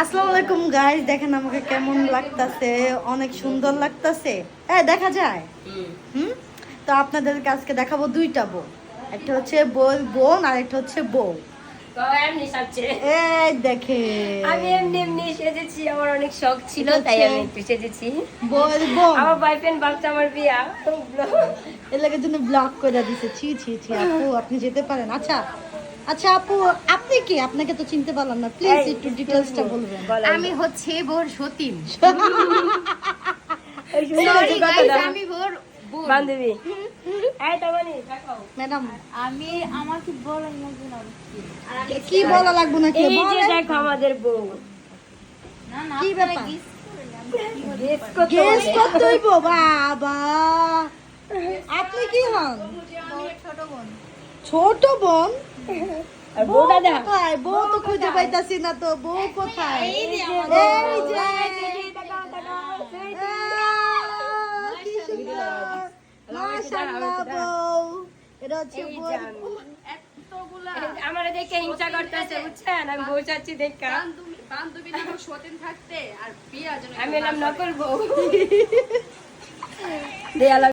আসসালামু আলাইকুম গাইস, দেখেন আমাকে কেমন লাগতাছে, অনেক সুন্দর লাগতাছে। দেখা যায়। তো আপনাদেরকে আজকে দেখাবো দুইটা বউ। একটা হচ্ছে বোন আর একটা হচ্ছে বউ। এই দেখে আমি এমনি সেজেছি, আমার অনেক শখ ছিল তাই আমি একটু সেজেছি। বোন আমার বয়ফ্রেন্ড ভাবছে আমার বিয়া। এর লাগে জন্য ব্লক করে দিছে। ছি ছি ছি আপু, আপনি যেতে পারেন। আচ্ছা আচ্ছা আপু, আপনি কি? আপনাকে তো চিনতে পারলাম না, প্লিজ একটু ডিটেইলসটা বলবেন। আমি হচ্ছে বোর সতীন। সরি গাইস, আমি বোর বান্ধবী। এই তামানি দেখাও ম্যাডাম, আমি আমার কি বলার লাগবে না? কি বলা লাগবে না? কি এই যে বলেন? দেখো আমাদের বউ। না না, কি আপনারা ব্যাপার? গেস গেস করতে গেস হবে। করতে হইব বাবা। আপনি কি হন? ছোট বোন। ছোট বোন? আর বউ বউটা দেখো। কোথায়? বউ তো খুঁজে পাইতাছি না তো। বউ কোথায়? এই যে এই যে। দেখাও দেখাও। কি সুন্দর। মাশাআল্লাহ বউ। এটা হচ্ছে এই বউ। যে আমি। আমার দেখে হিংসা করতেছে, বুঝছেন? আমি বউ চাচ্ছি দেখা। আমি এলাম নকল বউ। দেয়াল